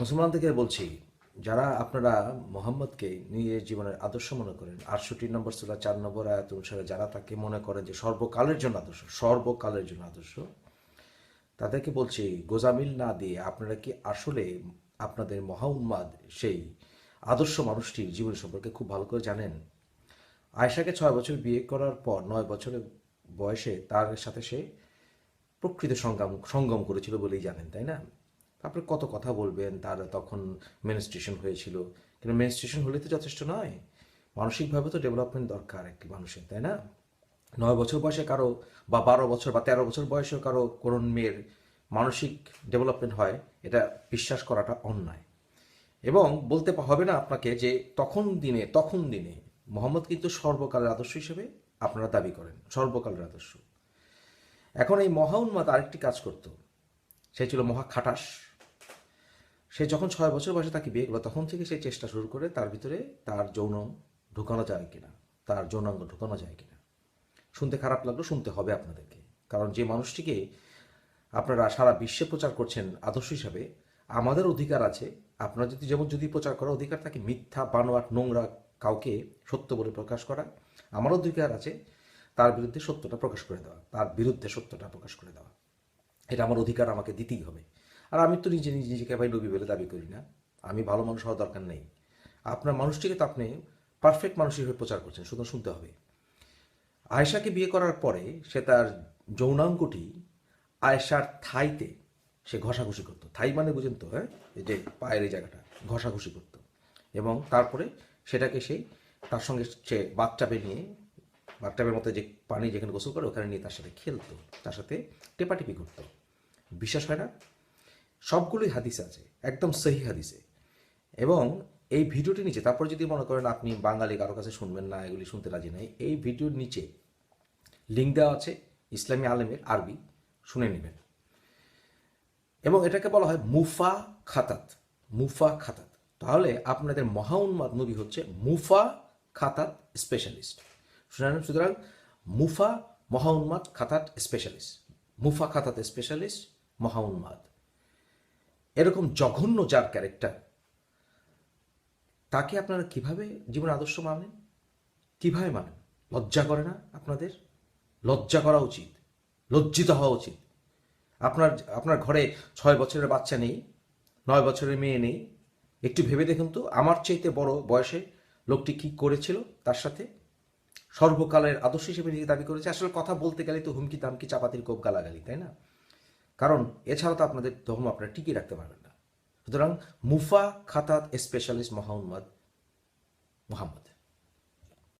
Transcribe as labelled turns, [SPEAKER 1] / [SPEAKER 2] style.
[SPEAKER 1] মুসলমান থেকে বলছি, যারা আপনারা মোহাম্মদকে নিজের জীবনের আদর্শ মনে করেন, 68 নম্বর সূরা 4 নম্বর আয়াত অনুসারে যারা তাকে মনে করেন যে সর্বকালের জন্য আদর্শ, সর্বকালের জন্য আদর্শ, তাদেরকে বলছি গোজামিল না দিয়ে আপনারা কি আসলে আপনাদের মহা উন্মাদ সেই আদর্শ মানুষটির জীবন সম্পর্কে খুব ভালো করে জানেন? আয়েশাকে 6 বছর বিয়ে করার পর 9 বছরের বয়সে তার সাথে সে প্রকৃত সঙ্গম করেছিল বলেই জানেন, তাই না? তারপরে কত কথা বলবেন, তার তখন মেনস্ট্রুয়েশন হয়েছিল, কিন্তু মেনস্ট্রুয়েশন হলে তো যথেষ্ট নয়, মানসিকভাবে তো ডেভেলপমেন্ট দরকার একটি মানুষের, তাই না? 9 বছর বয়সে কারো, বা 12 বছর বা 13 বছর বয়সেও কারো কোনো মেয়ের মানসিক ডেভেলপমেন্ট হয়, এটা বিশ্বাস করাটা অন্যায়। এবং বলতে হবে না আপনাকে যে তখন দিনে মোহাম্মদ কিন্তু সর্বকালের আদর্শ হিসেবে আপনারা দাবি করেন, সর্বকালের আদর্শ। এখন এই মহা উন্মাদ আরেকটি কাজ করত, সে ছিল মহা খাটাস। সে যখন 6 বছর বয়সে তাকে বিয়ে করলো তখন থেকে সে চেষ্টা শুরু করে তার ভিতরে তার যৌন ঢুকানো যায় কিনা, তার যৌনাঙ্গ ঢুকানো যায় কিনা। শুনতে খারাপ লাগলো, শুনতে হবে আপনাদেরকে, কারণ যে মানুষটিকে আপনারা সারা বিশ্বে প্রচার করছেন আদর্শ হিসাবে, আমাদের অধিকার আছে, আপনারা যদি প্রচার করার অধিকার থাকে মিথ্যা বানোয়াট নোংরা কাউকে সত্য বলে প্রকাশ করা, আমার অধিকার আছে তার বিরুদ্ধে সত্যটা প্রকাশ করে দেওয়া, তার বিরুদ্ধে সত্যটা প্রকাশ করে দেওয়া। এটা আমার অধিকার, আমাকে দিতেই হবে। আর আমি তো নিজেকে ভাই নবী বলে দাবি করি না, আমি ভালো মানুষ হওয়ার দরকার নেই। আপনার মানুষটিকে তো আপনি পারফেক্ট মানুষ হিসেবে প্রচার করছেন, শুধু শুনতে হবে। আয়েশাকে বিয়ে করার পরে সে তার যৌনাঙ্গটি আয়েশার থাইতে সে ঘষাঘষি করতো। থাই মানে বুঝেন তো, হ্যাঁ, এই যে পায়ের এই জায়গাটা ঘষাঘষি করতো। এবং তারপরে সেটাকে সেই তার সঙ্গে সে বাথটাবে নিয়ে, বাথটাবের মতো যে পানি যেখানে গোসল করে ওখানে নিয়ে তার সাথে খেলতো, তার সাথে টেপাটিপি করতো। বিশ্বাস হয় না? সবগুলোই হাদিসে আছে, একদম সহি হাদিসে। এবং এই ভিডিওটি নিচে, তারপর যদি মনে করেন আপনি বাঙালি কারো কাছে শুনবেন না, এগুলি শুনতে রাজি নাই, এই ভিডিওর নিচে লিঙ্ক দেওয়া আছে ইসলামী আলেমের, আরবি, শুনে নেবেন। এবং এটাকে বলা হয় মুফা খাতাত, মুফা খাতাত। তাহলে আপনাদের মহা উন্মাদ নবী হচ্ছে মুফা খাতাত স্পেশালিস্ট। শুনেন, সুতরাং মুফা মহা উন্মাদ খাতাত স্পেশালিস্ট, মুফা খাতাত স্পেশালিস্ট, মহা উন্মাদ। এরকম জঘন্য যার ক্যারেক্টার, তাকে আপনারা কিভাবে জীবন আদর্শ মানেন? কিভাবে মানেন? লজ্জা করে না আপনাদের? লজ্জা করা উচিত, লজ্জিত হওয়া উচিত। আপনার আপনার ঘরে 6 বছরের বাচ্চা নেই, 9 বছরের মেয়ে নেই, একটু ভেবে দেখুন তো আমার চাইতে বড় বয়সে লোকটি কি করেছিল তার সাথে। সর্বকালের আদর্শ হিসেবে নিজে দাবি করেছে, আসলে কথা বলতে গেলে তো হুমকি দামকি চাপাতির কোপ গালাগালি, তাই না? কারণ এছাড়া তো আপনাদের ধর্ম আপনারা টিকিয়ে রাখতে পারবেন না। সুতরাং মুফা খাতাত স্পেশালিস্ট মহা উন্মাদ মোহাম্মদ।